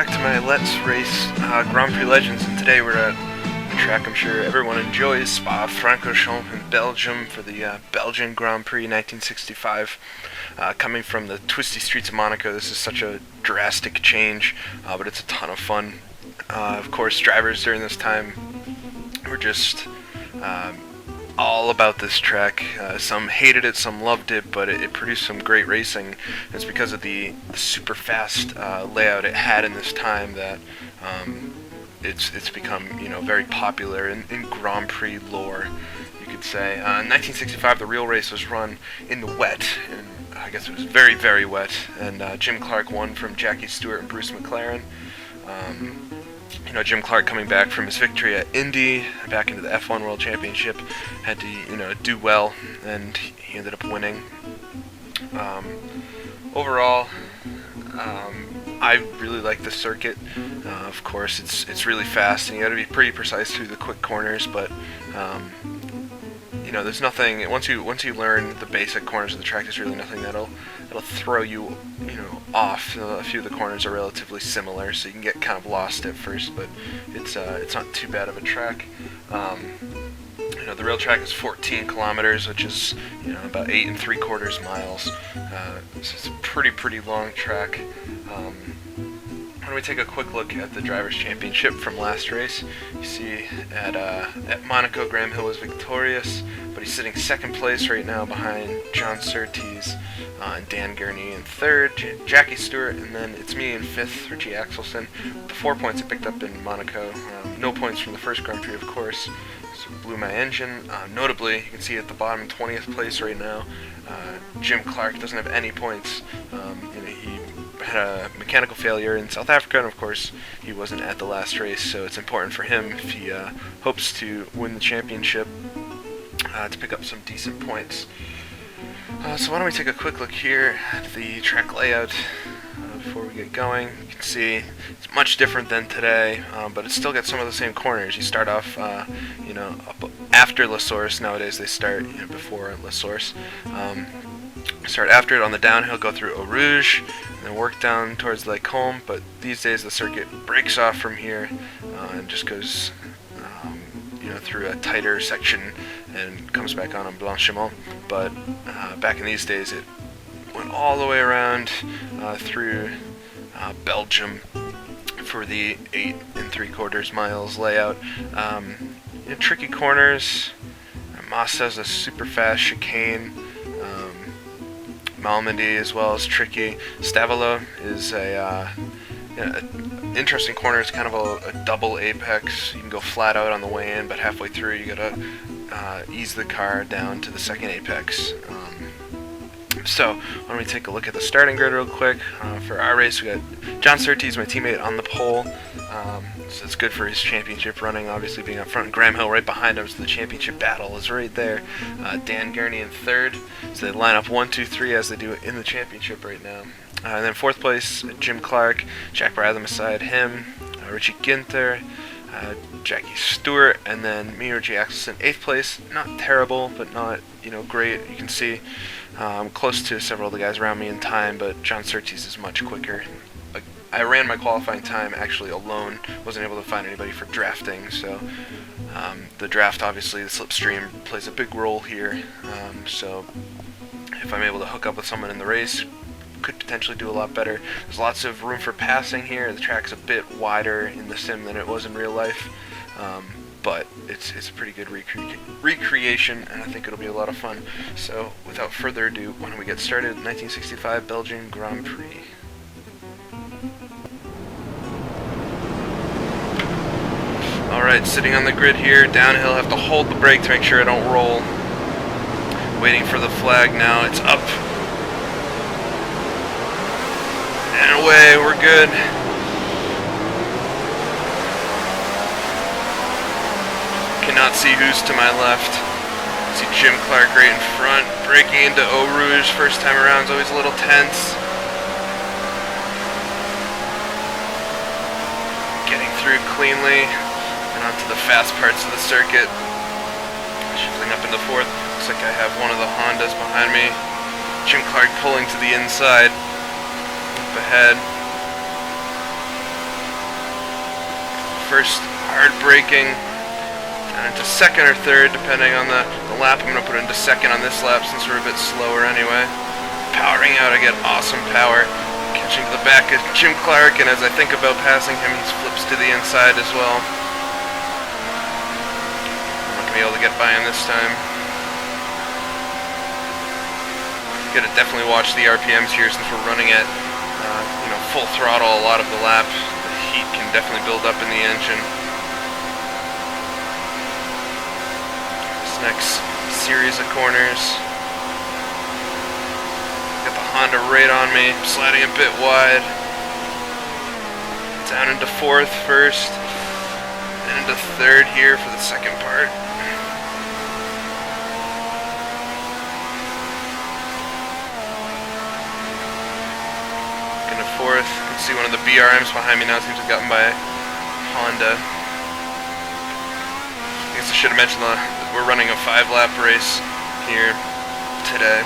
back to my Let's Race Grand Prix Legends, and today we're at a track I'm sure everyone enjoys, Spa-Francorchamp in Belgium for the Belgian Grand Prix 1965. Coming from the twisty streets of Monaco, this is such a drastic change, but it's a ton of fun. Of course, drivers during this time were just all about this track. Some hated it, some loved it, but it produced some great racing. It's because of the super fast layout it had in this time that it's become very popular in Grand Prix lore, you could say. In 1965, the real race was run in the wet, and I guess it was very, very wet, and Jim Clark won from Jackie Stewart and Bruce McLaren. Jim Clark, coming back from his victory at Indy, back into the F1 World Championship, had to do well, and he ended up winning. Overall, I really like the circuit. Of course, it's really fast, and you got to be pretty precise through the quick corners. But there's nothing. Once you learn the basic corners of the track, there's really nothing that'll throw you off. A few of the corners are relatively similar, so you can get kind of lost at first, but it's not too bad of a track. The real track is 14 kilometers, which is about 8 3/4 miles. So it's a pretty long track. Why don't we take a quick look at the Drivers' Championship from last race? You see at Monaco, Graham Hill was victorious, but he's sitting second place right now behind John Surtees and Dan Gurney in third, Jackie Stewart, and then it's me in fifth, Richie Axelson. The 4 points I picked up in Monaco. No points from the first Grand Prix, of course, so blew my engine. Notably, you can see at the bottom, 20th place right now. Jim Clark doesn't have any points. He had a mechanical failure in South Africa, and of course he wasn't at the last race, so it's important for him if he hopes to win the championship to pick up some decent points. So why don't we take a quick look here at the track layout before we get going. You can see it's much different than today, but it still got some of the same corners. You start off up after La Source. Nowadays they start before La Source. Start after it on the downhill, go through Eau Rouge, and then work down towards Lake Combe. But these days the circuit breaks off from here and just goes through a tighter section and comes back on Blanchimont. But back in these days it went all the way around through Belgium for the 8 3/4 miles layout. Tricky corners. Moss has a super fast chicane. Malmedy as well is tricky. Stavelo is a interesting corner. It's kind of a double apex. You can go flat out on the way in, but halfway through you gotta ease the car down to the second apex. So why don't we take a look at the starting grid real quick. For our race, we got John Surtees, my teammate, on the pole. So it's good for his championship running, obviously being up front. Graham Hill right behind him, so the championship battle is right there. Dan Gurney in third, so they line up 1, 2, 3 as they do in the championship right now. And then fourth place, Jim Clark, Jack Bradley beside him, Richie Ginter, Jackie Stewart, and then me, Richie Axelson, 8th place. Not terrible, but not great. You can see close to several of the guys around me in time, but John Surtees is much quicker. I ran my qualifying time actually alone, wasn't able to find anybody for drafting, so the draft, obviously, the slipstream plays a big role here, so if I'm able to hook up with someone in the race, could potentially do a lot better. There's lots of room for passing here. The track's a bit wider in the sim than it was in real life, but it's a pretty good recreation, and I think it'll be a lot of fun. So without further ado, why don't we get started? 1965 Belgian Grand Prix. Alright, sitting on the grid here, downhill, have to hold the brake to make sure I don't roll. Waiting for the flag now, it's up. And away, we're good. Cannot see who's to my left. See Jim Clark right in front, breaking into Eau Rouge. First time around is always a little tense. Getting through cleanly and onto the fast parts of the circuit. Shifting up into fourth. Looks like I have one of the Hondas behind me. Jim Clark pulling to the inside. Up ahead. first hard braking, down into second or third, depending on the lap. I'm going to put it into second on this lap since we're a bit slower anyway. Powering out, I get awesome power. Catching to the back of Jim Clark, and as I think about passing him, he flips to the inside as well. I'm not going to be able to get by him this time. Gotta definitely watch the RPMs here since we're running at full throttle a lot of the lap. The heat can definitely build up in the engine. This next series of corners, got the Honda right on me, sliding a bit wide. Down into fourth first, and into third here for the second part. Fourth. You can see one of the BRMs behind me now seems to have gotten by Honda. I guess I should have mentioned that we're running a 5-lap race here today.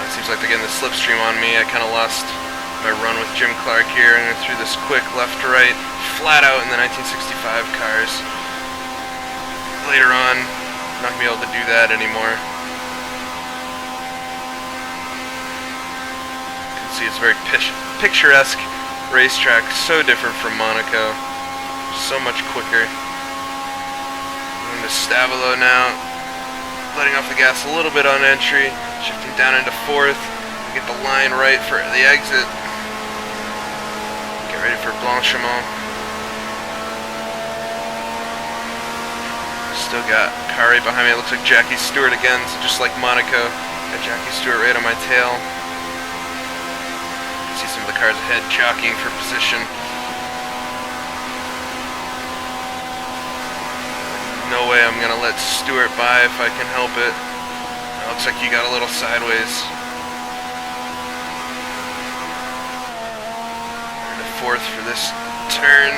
It seems like they're getting the slipstream on me. I kind of lost my run with Jim Clark here, and I threw this quick left-to-right flat out in the 1965 cars. Later on, I'm not going to be able to do that anymore. See, it's a very picturesque racetrack, so different from Monaco, so much quicker. Going to Stavolo now, letting off the gas a little bit on entry, shifting down into fourth, get the line right for the exit. Get ready for Blanchimont. Still got Kari behind me. It looks like Jackie Stewart again, so just like Monaco, got Jackie Stewart right on my tail. See some of the cars ahead jockeying for position. No way I'm going to let Stewart by if I can help it. It looks like he got a little sideways. Into fourth for this turn.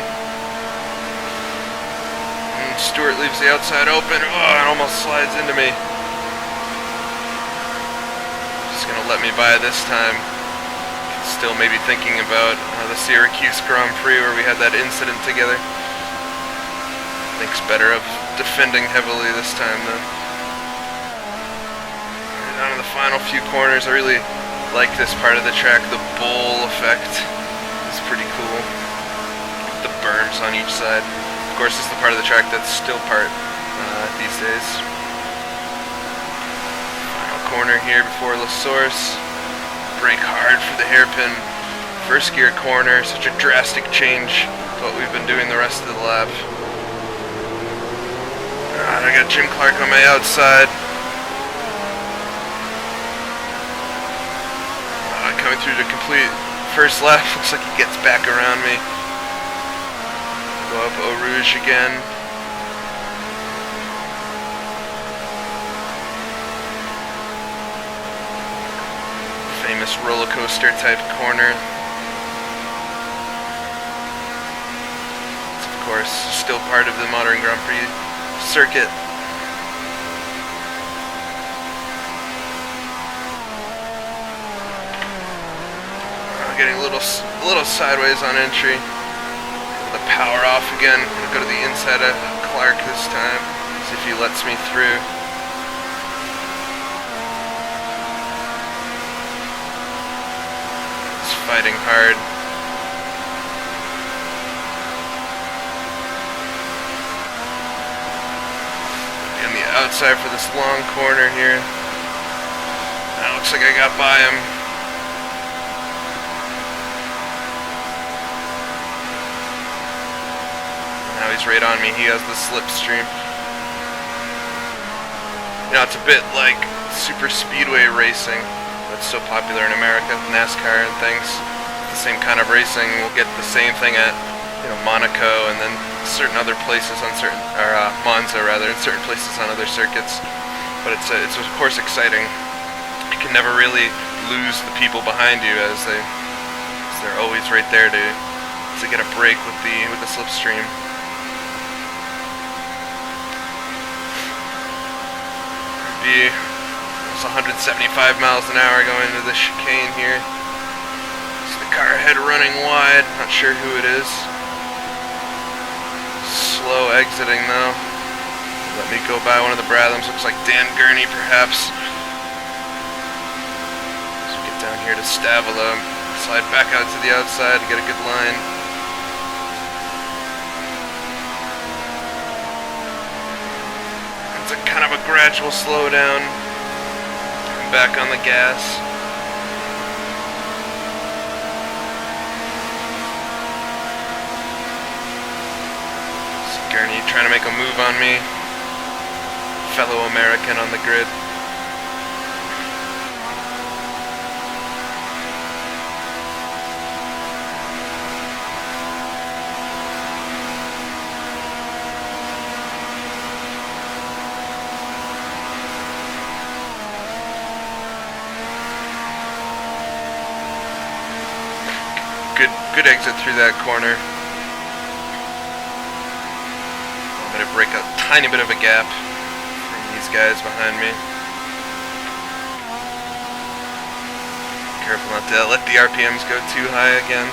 And Stewart leaves the outside open. Oh, it almost slides into me. Just going to let me by this time. Still maybe thinking about the Syracuse Grand Prix where we had that incident together. Thinks better of defending heavily this time though. And down to the final few corners, I really like this part of the track. The bowl effect is pretty cool. The berms on each side. Of course, this is the part of the track that's still part these days. Final corner here before La Source. Brake hard for the hairpin. First gear corner, such a drastic change to what we've been doing the rest of the lap. And I got Jim Clark on my outside. Coming through the complete first lap, looks like he gets back around me. Go up Eau Rouge again. Famous roller coaster type corner. It's of course still part of the modern Grand Prix circuit. Getting a little sideways on entry. The power off again. Gonna go to the inside of Clark this time. See if he lets me through. Fighting hard. On the outside for this long corner here. That looks like I got by him. Now he's right on me. He has the slipstream. You know, it's a bit like super speedway racing. That's so popular in America, NASCAR and things. The same kind of racing. We'll get the same thing at Monaco and then certain other places on certain, or Monza rather, in certain places on other circuits. But it's of course exciting. You can never really lose the people behind you as they're always right there to get a break with the slipstream. It's 175 miles an hour going into the chicane here. It's the car ahead running wide. Not sure who it is. Slow exiting though. Let me go by one of the Brathams. Looks like Dan Gurney perhaps. So get down here to Stavila. Slide back out to the outside to get a good line. It's a kind of a gradual slowdown. I'm back on the gas. Gurney trying to make a move on me. Fellow American on the grid. Good exit through that corner. I'm going to break a tiny bit of a gap from these guys behind me. Careful not to let the RPMs go too high again.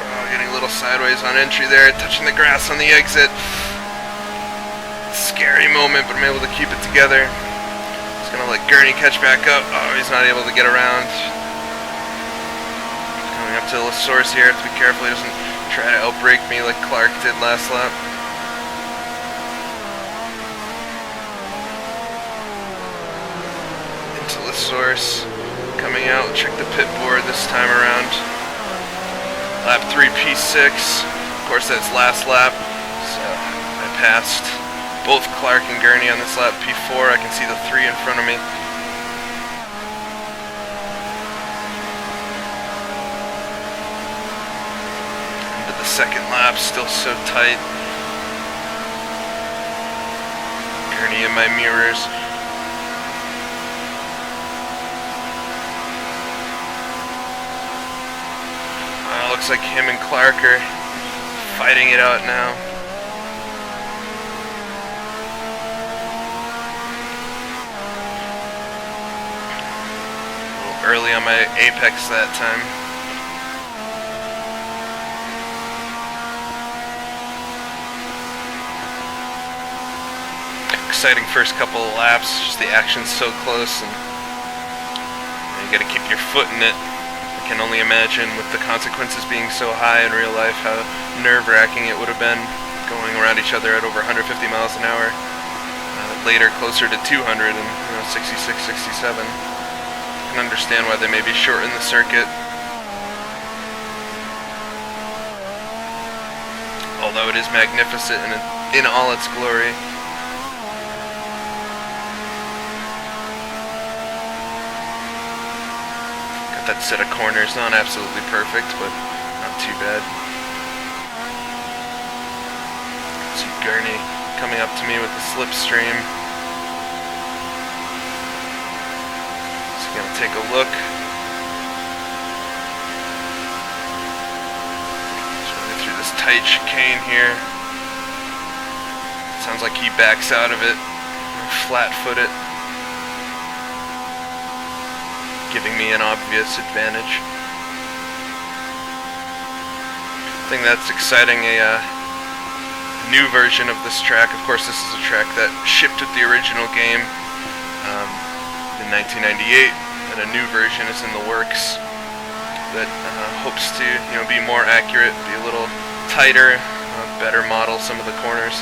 Oh, getting a little sideways on entry there, touching the grass on the exit. Scary moment, but I'm able to keep it together. Just gonna let Gurney catch back up. Oh, he's not able to get around. Coming up to the source here, have to be careful he doesn't try to outbrake me like Clark did last lap. Into the source. Coming out, check the pit board this time around. Lap 3, P6. Of course, that's last lap. So I passed both Clark and Gurney on this lap. P4, I can see the 3 in front of me. Into the second lap, still so tight. Gurney in my mirrors. Looks like him and Clark are fighting it out now. Early on my apex that time. Exciting first couple of laps, just the action's so close and you gotta keep your foot in it. I can only imagine with the consequences being so high in real life how nerve-wracking it would have been going around each other at over 150 miles an hour. Later closer to 200 and 66, 67. I can understand why they maybe shorten the circuit. Although it is magnificent in all its glory. Got that set of corners, not absolutely perfect, but not too bad. See Gurney coming up to me with the slipstream. Gonna take a look. Just running through this tight chicane here. Sounds like he backs out of it, flat-footed, giving me an obvious advantage. I think that's exciting. A new version of this track. Of course, this is a track that shipped with the original game in 1998. And a new version is in the works that hopes to, be more accurate, be a little tighter, better model some of the corners.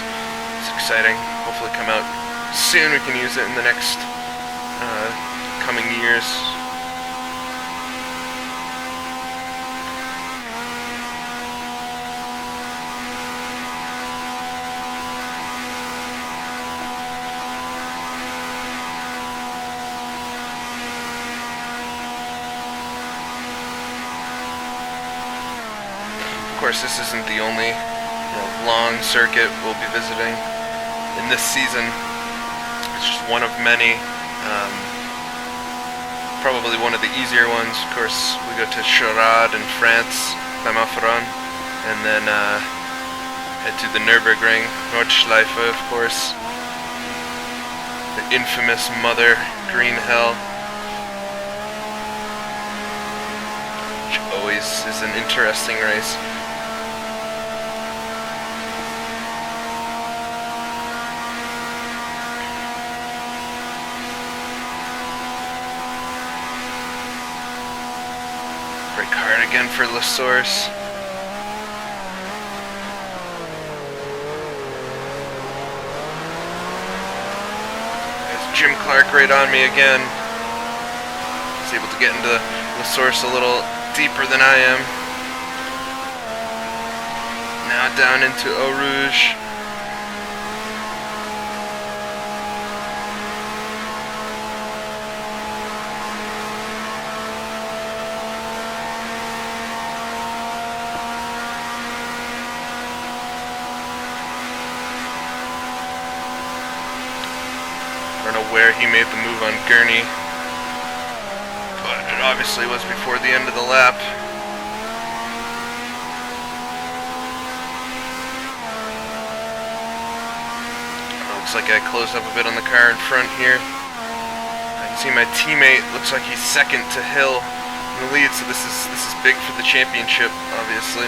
It's exciting. Hopefully come out soon. We can use it in the next coming years. Of course, this isn't the only long circuit we'll be visiting in this season. It's just one of many. Probably one of the easier ones. Of course, we go to Charade in France, Clermont-Ferrand, and then head to the Nürburgring, Nordschleife, of course. The infamous Mother Green Hell. which always is an interesting race. Break hard again for La Source. Jim Clark right on me again. He's able to get into the source a little deeper than I am. Now down into Eau Rouge. I don't know where he made the move on Gurney, but it obviously was before the end of the lap. Looks like I closed up a bit on the car in front here. I can see my teammate, looks like he's second to Hill in the lead, so this is big for the championship, obviously.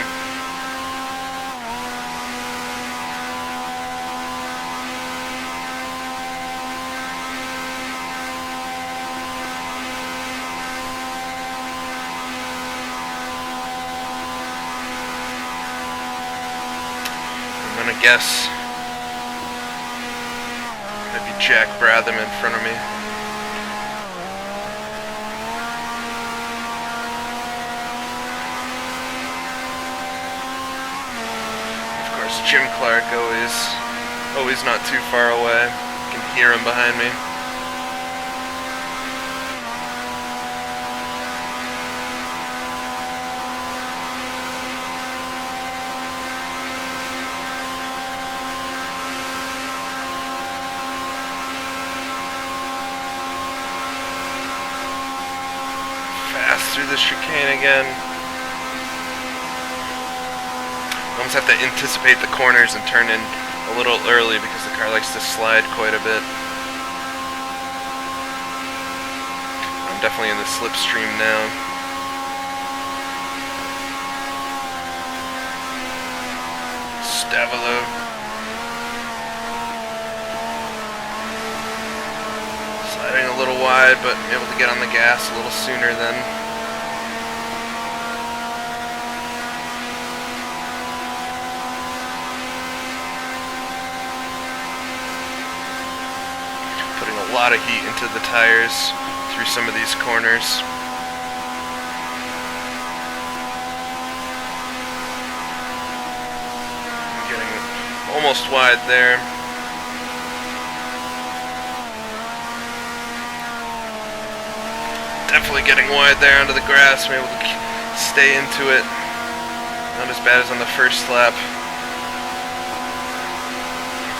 I'm gonna guess that'd be Jack Bratham in front of me. Of course, Jim Clark always not too far away. You can hear him behind me. Through the chicane again. Almost have to anticipate the corners and turn in a little early because the car likes to slide quite a bit. I'm definitely in the slipstream now. Stavolo. Sliding a little wide, but able to get on the gas a little sooner than a lot of heat into the tires through some of these corners. I'm getting almost wide there. Definitely getting wide there onto the grass. I'm able to stay into it. Not as bad as on the first lap.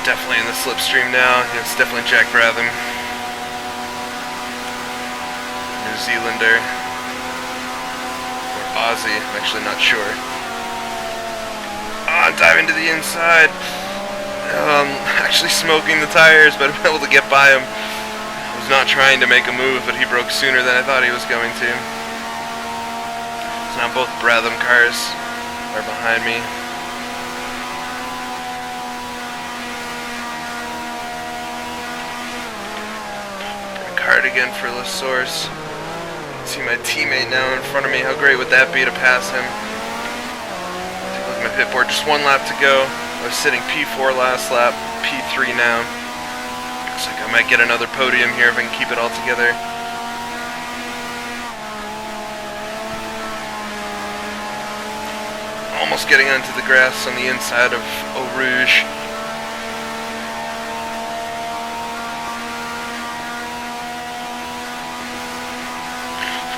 Definitely in the slipstream now. It's definitely Jack Bratham, New Zealander, or Aussie, I'm actually not sure. Dive into the inside. Actually smoking the tires, but I'm able to get by him. I was not trying to make a move, but he broke sooner than I thought he was going to. So now both Bratham cars are behind me. Hard again for La Source. See my teammate now in front of me. How great would that be to pass him? Take a look at my pit board. Just one lap to go. I was sitting P4 last lap, P3 now. Looks like I might get another podium here if I can keep it all together. Almost getting onto the grass on the inside of Eau Rouge.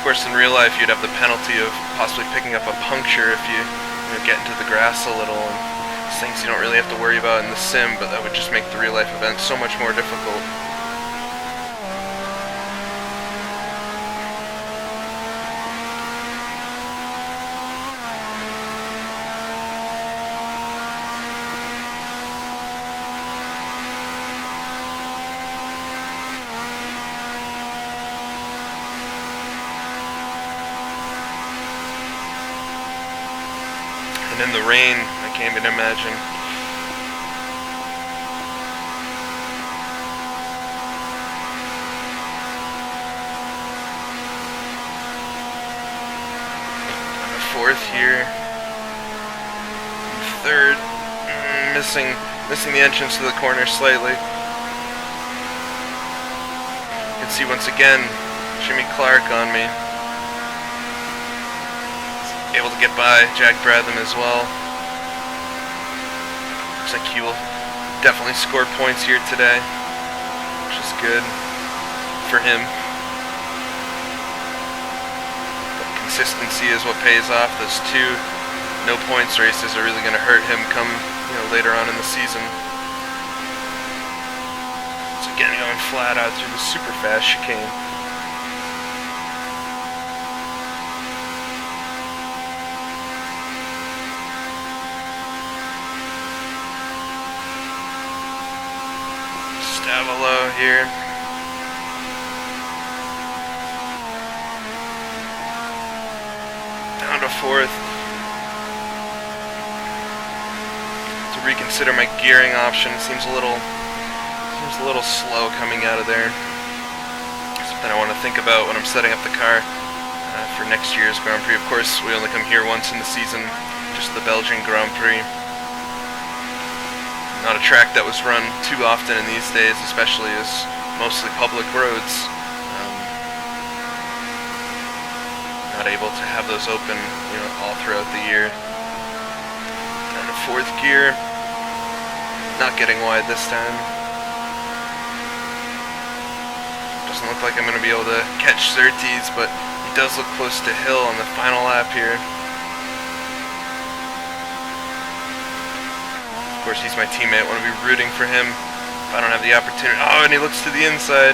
Of course, in real life, you'd have the penalty of possibly picking up a puncture if you get into the grass a little. And it's things you don't really have to worry about in the sim, but that would just make the real life event so much more difficult. And in the rain, I can't even imagine. Fourth here. Third, missing the entrance to the corner slightly. You can see once again Jimmy Clark on me. Able to get by Jack Bratham as well. Looks like he will definitely score points here today, which is good for him. Consistency is what pays off. Those two no points races are really going to hurt him come later on in the season. So again, going flat out through the super fast chicane. Stavalo here. Down to fourth. To reconsider my gearing option. Seems a little slow coming out of there. Something I want to think about when I'm setting up the car for next year's Grand Prix. Of course, we only come here once in the season, just the Belgian Grand Prix. Not a track that was run too often in these days, especially as mostly public roads. Not able to have those open, all throughout the year. Down to fourth gear. Not getting wide this time. Doesn't look like I'm going to be able to catch Surtees, but he does look close to Hill on the final lap here. Of course, he's my teammate. I want to be rooting for him if I don't have the opportunity. Oh, and he looks to the inside.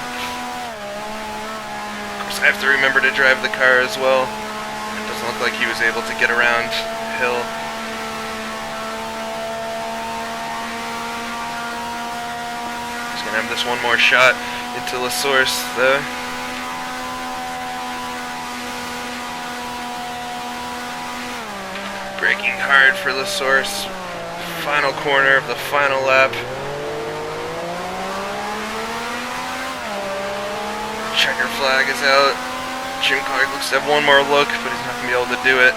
Of course, I have to remember to drive the car as well. It doesn't look like he was able to get around Hill. He's going to have this one more shot into La Source, though. Braking hard for La Source. Final corner of the final lap. Checker flag is out. Jim Clark looks to have one more look, but he's not going to be able to do it.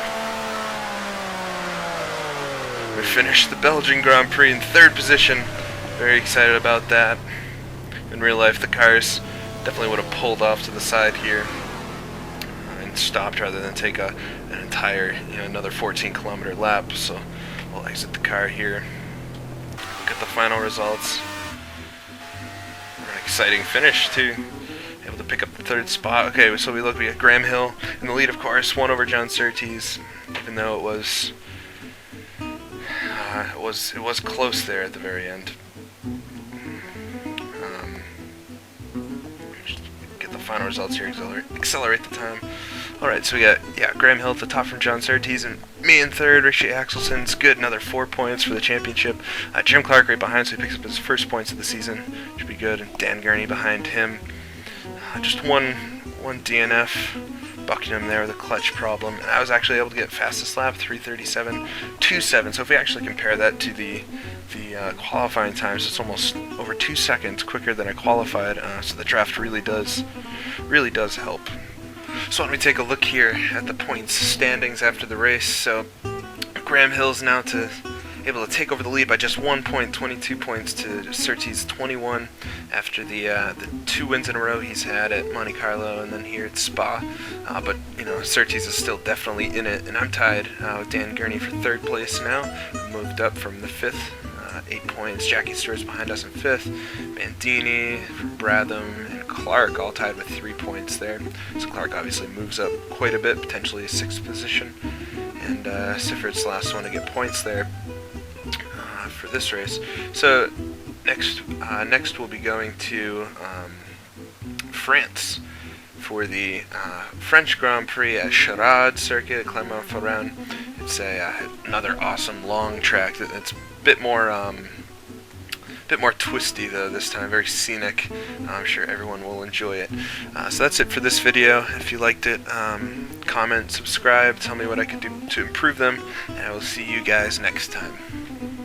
We finished the Belgian Grand Prix in third position. Very excited about that. In real life, the cars definitely would have pulled off to the side here and stopped rather than take an entire, another 14-kilometer lap. So we'll exit the car here. Look at the final results. An exciting finish too. Able to pick up the third spot. Okay, so we got Graham Hill in the lead, of course, one over John Surtees, even though it was close there at the very end. Just get the final results here. Accelerate the time. Alright, so we got Graham Hill at the top from John Surtees, and me in third. Richie Axelson's good, another 4 points for the championship. Jim Clark right behind, so he picks up his first points of the season. Should be good. And Dan Gurney behind him. Just one DNF, bucking him there with a clutch problem. And I was actually able to get fastest lap, 3:37.27. So if we actually compare that to the qualifying times, it's almost over 2 seconds quicker than I qualified. So the draft really does help. So why don't we take a look here at the points standings after the race. So Graham Hill's now able to take over the lead by just 1 point, 22 points to Surtees' 21 after the 2 wins in a row he's had at Monte Carlo and then here at Spa. But Surtees is still definitely in it, and I'm tied with Dan Gurney for third place now. Moved up from the 5th, 8 points. Jackie Stewart's behind us in 5th. Bandini, Bratham, and Clark all tied with 3 points there. So Clark obviously moves up quite a bit, potentially a 6th position. And Siffert's the last one to get points there for this race. So next we'll be going to France for the French Grand Prix at Charade circuit, Clermont-Ferrand. It's another awesome long track. It's a bit more bit more twisty though this time, very scenic. I'm sure everyone will enjoy it. So that's it for this video. If you liked it, comment, subscribe, tell me what I could do to improve them, and I will see you guys next time.